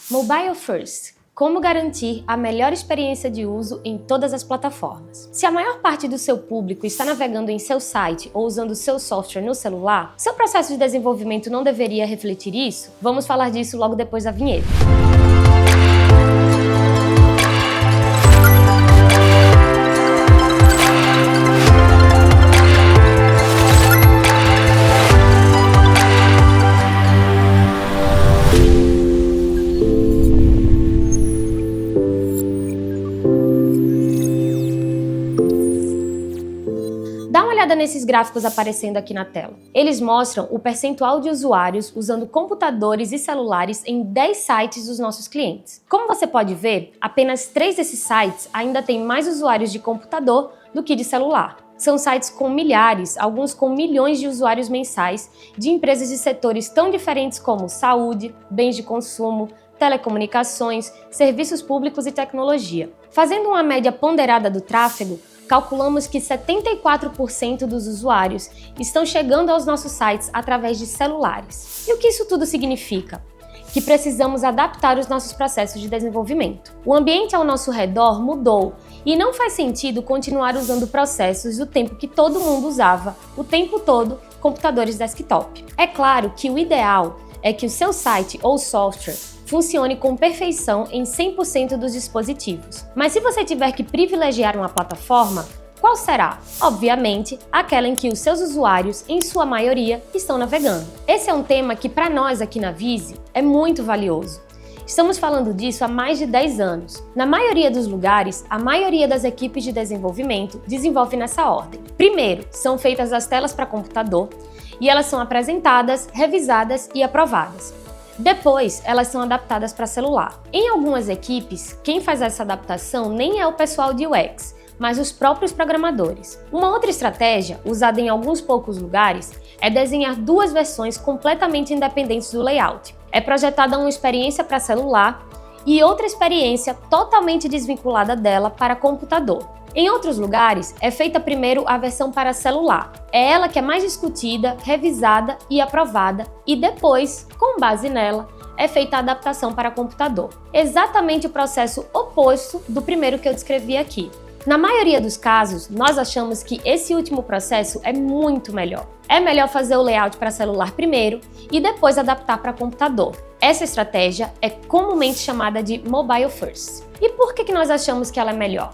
Mobile First. Como garantir a melhor experiência de uso em todas as plataformas? Se a maior parte do seu público está navegando em seu site ou usando seu software no celular, seu processo de desenvolvimento não deveria refletir isso? Vamos falar disso logo depois da vinheta. Dá uma olhada nesses gráficos aparecendo aqui na tela. Eles mostram o percentual de usuários usando computadores e celulares em 10 sites dos nossos clientes. Como você pode ver, apenas 3 desses sites ainda têm mais usuários de computador do que de celular. São sites com milhares, alguns com milhões de usuários mensais, de empresas de setores tão diferentes como saúde, bens de consumo, telecomunicações, serviços públicos e tecnologia. Fazendo uma média ponderada do tráfego, calculamos que 74% dos usuários estão chegando aos nossos sites através de celulares. E o que isso tudo significa? Que precisamos adaptar os nossos processos de desenvolvimento. O ambiente ao nosso redor mudou e não faz sentido continuar usando processos do tempo que todo mundo usava, o tempo todo, computadores desktop. É claro que o ideal é que o seu site ou software funcione com perfeição em 100% dos dispositivos. Mas se você tiver que privilegiar uma plataforma, qual será? Obviamente, aquela em que os seus usuários, em sua maioria, estão navegando. Esse é um tema que, para nós aqui na Vize, é muito valioso. Estamos falando disso há mais de 10 anos. Na maioria dos lugares, a maioria das equipes de desenvolvimento desenvolve nessa ordem. Primeiro, são feitas as telas para computador e elas são apresentadas, revisadas e aprovadas. Depois, elas são adaptadas para celular. Em algumas equipes, quem faz essa adaptação nem é o pessoal de UX, mas os próprios programadores. Uma outra estratégia, usada em alguns poucos lugares, é desenhar 2 versões completamente independentes do layout. É projetada uma experiência para celular e outra experiência totalmente desvinculada dela para computador. Em outros lugares, é feita primeiro a versão para celular. É ela que é mais discutida, revisada e aprovada, e depois, com base nela, é feita a adaptação para computador. Exatamente o processo oposto do primeiro que eu descrevi aqui. Na maioria dos casos, nós achamos que esse último processo é muito melhor. É melhor fazer o layout para celular primeiro e depois adaptar para computador. Essa estratégia é comumente chamada de Mobile First. E por que nós achamos que ela é melhor?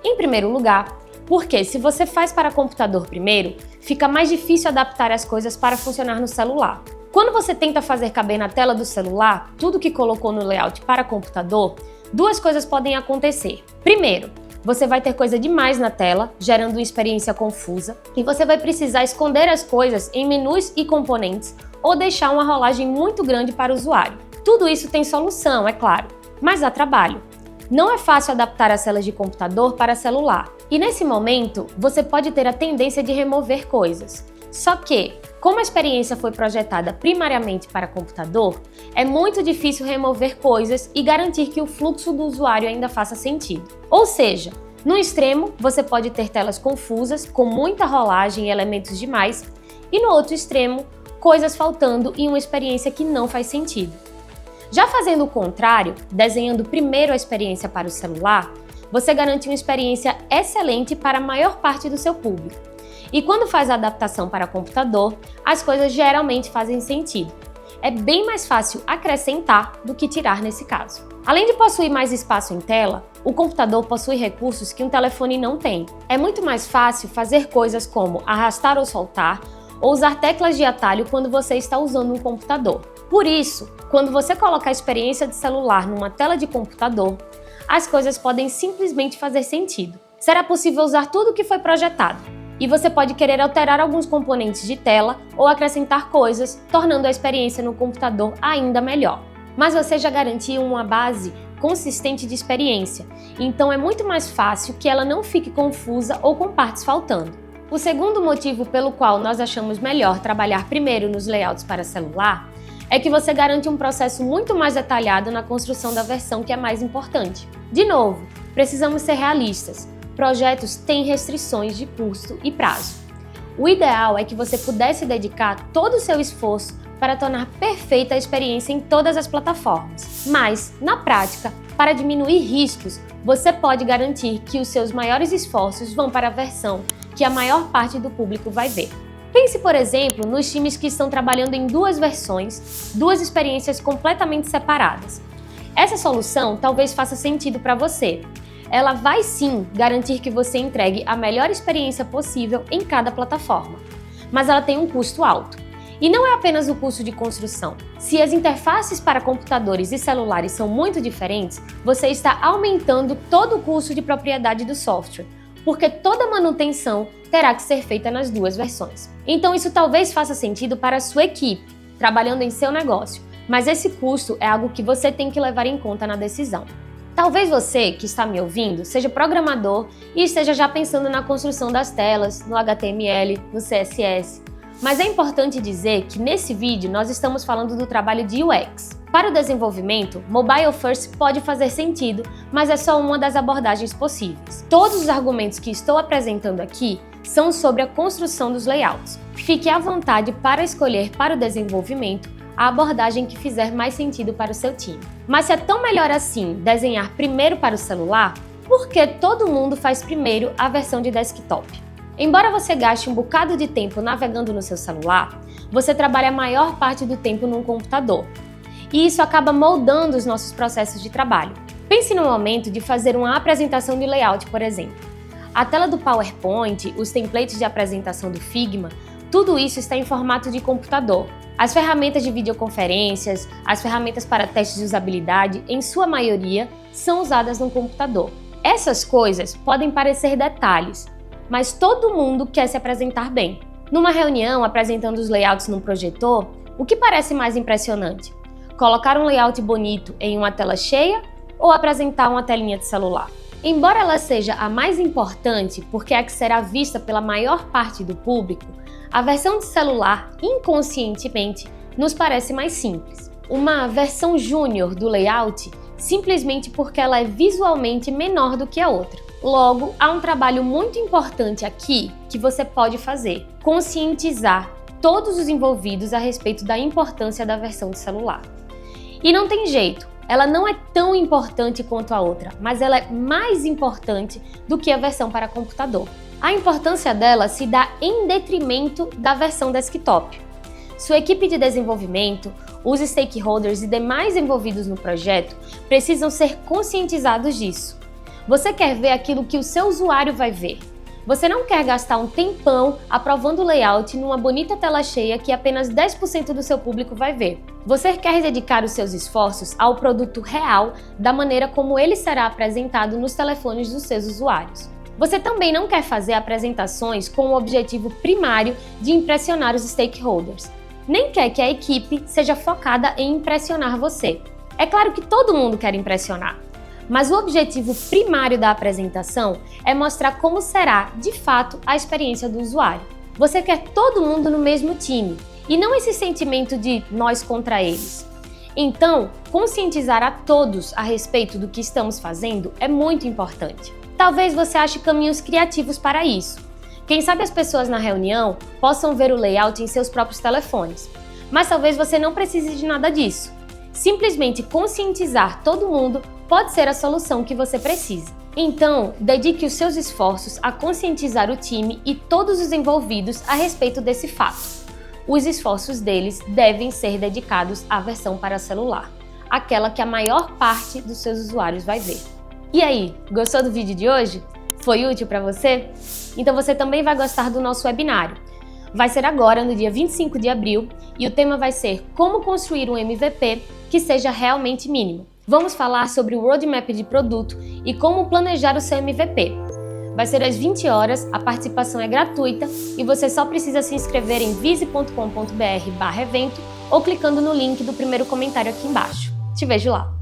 Em primeiro lugar, porque se você faz para computador primeiro, fica mais difícil adaptar as coisas para funcionar no celular. Quando você tenta fazer caber na tela do celular tudo que colocou no layout para computador, 2 coisas podem acontecer. Primeiro, você vai ter coisa demais na tela, gerando uma experiência confusa, e você vai precisar esconder as coisas em menus e componentes ou deixar uma rolagem muito grande para o usuário. Tudo isso tem solução, é claro, mas dá trabalho. Não é fácil adaptar as telas de computador para celular, e nesse momento você pode ter a tendência de remover coisas. Só que, como a experiência foi projetada primariamente para computador, é muito difícil remover coisas e garantir que o fluxo do usuário ainda faça sentido. Ou seja, no extremo, você pode ter telas confusas, com muita rolagem e elementos demais, e no outro extremo, coisas faltando e uma experiência que não faz sentido. Já fazendo o contrário, desenhando primeiro a experiência para o celular, você garante uma experiência excelente para a maior parte do seu público. E quando faz a adaptação para computador, as coisas geralmente fazem sentido. É bem mais fácil acrescentar do que tirar nesse caso. Além de possuir mais espaço em tela, o computador possui recursos que um telefone não tem. É muito mais fácil fazer coisas como arrastar ou soltar, ou usar teclas de atalho quando você está usando um computador. Por isso, quando você coloca a experiência de celular numa tela de computador, as coisas podem simplesmente fazer sentido. Será possível usar tudo o que foi projetado, e você pode querer alterar alguns componentes de tela ou acrescentar coisas, tornando a experiência no computador ainda melhor. Mas você já garantiu uma base consistente de experiência, então é muito mais fácil que ela não fique confusa ou com partes faltando. O segundo motivo pelo qual nós achamos melhor trabalhar primeiro nos layouts para celular é que você garante um processo muito mais detalhado na construção da versão que é mais importante. De novo, precisamos ser realistas. Projetos têm restrições de custo e prazo. O ideal é que você pudesse dedicar todo o seu esforço para tornar perfeita a experiência em todas as plataformas. Mas, na prática, para diminuir riscos, você pode garantir que os seus maiores esforços vão para a versão que a maior parte do público vai ver. Pense, por exemplo, nos times que estão trabalhando em duas versões, duas experiências completamente separadas. Essa solução talvez faça sentido para você. Ela vai sim garantir que você entregue a melhor experiência possível em cada plataforma, mas ela tem um custo alto. E não é apenas o custo de construção. Se as interfaces para computadores e celulares são muito diferentes, você está aumentando todo o custo de propriedade do software, porque toda manutenção terá que ser feita nas duas versões. Então isso talvez faça sentido para a sua equipe, trabalhando em seu negócio, mas esse custo é algo que você tem que levar em conta na decisão. Talvez você, que está me ouvindo, seja programador e esteja já pensando na construção das telas, no HTML, no CSS. Mas é importante dizer que nesse vídeo nós estamos falando do trabalho de UX. Para o desenvolvimento, Mobile First pode fazer sentido, mas é só uma das abordagens possíveis. Todos os argumentos que estou apresentando aqui são sobre a construção dos layouts. Fique à vontade para escolher para o desenvolvimento a abordagem que fizer mais sentido para o seu time. Mas se é tão melhor assim desenhar primeiro para o celular, por que todo mundo faz primeiro a versão de desktop? Embora você gaste um bocado de tempo navegando no seu celular, você trabalha a maior parte do tempo num computador. E isso acaba moldando os nossos processos de trabalho. Pense no momento de fazer uma apresentação de layout, por exemplo. A tela do PowerPoint, os templates de apresentação do Figma, tudo isso está em formato de computador. As ferramentas de videoconferências, as ferramentas para testes de usabilidade, em sua maioria, são usadas no computador. Essas coisas podem parecer detalhes, mas todo mundo quer se apresentar bem. Numa reunião, apresentando os layouts num projetor, o que parece mais impressionante? Colocar um layout bonito em uma tela cheia ou apresentar uma telinha de celular? Embora ela seja a mais importante, porque é a que será vista pela maior parte do público, a versão de celular, inconscientemente, nos parece mais simples. Uma versão júnior do layout, simplesmente porque ela é visualmente menor do que a outra. Logo, há um trabalho muito importante aqui que você pode fazer: conscientizar todos os envolvidos a respeito da importância da versão de celular. E não tem jeito, ela não é tão importante quanto a outra, mas ela é mais importante do que a versão para computador. A importância dela se dá em detrimento da versão desktop. Sua equipe de desenvolvimento, os stakeholders e demais envolvidos no projeto precisam ser conscientizados disso. Você quer ver aquilo que o seu usuário vai ver. Você não quer gastar um tempão aprovando o layout numa bonita tela cheia que apenas 10% do seu público vai ver. Você quer dedicar os seus esforços ao produto real da maneira como ele será apresentado nos telefones dos seus usuários. Você também não quer fazer apresentações com o objetivo primário de impressionar os stakeholders. Nem quer que a equipe seja focada em impressionar você. É claro que todo mundo quer impressionar, mas o objetivo primário da apresentação é mostrar como será, de fato, a experiência do usuário. Você quer todo mundo no mesmo time, e não esse sentimento de nós contra eles. Então, conscientizar a todos a respeito do que estamos fazendo é muito importante. Talvez você ache caminhos criativos para isso. Quem sabe as pessoas na reunião possam ver o layout em seus próprios telefones. Mas talvez você não precise de nada disso. Simplesmente conscientizar todo mundo pode ser a solução que você precisa. Então, dedique os seus esforços a conscientizar o time e todos os envolvidos a respeito desse fato. Os esforços deles devem ser dedicados à versão para celular, aquela que a maior parte dos seus usuários vai ver. E aí, gostou do vídeo de hoje? Foi útil para você? Então você também vai gostar do nosso webinário. Vai ser agora, no dia 25 de abril, e o tema vai ser como construir um MVP que seja realmente mínimo. Vamos falar sobre o roadmap de produto e como planejar o seu MVP. Vai ser às 20 horas, a participação é gratuita e você só precisa se inscrever em vise.com.br/evento ou clicando no link do primeiro comentário aqui embaixo. Te vejo lá!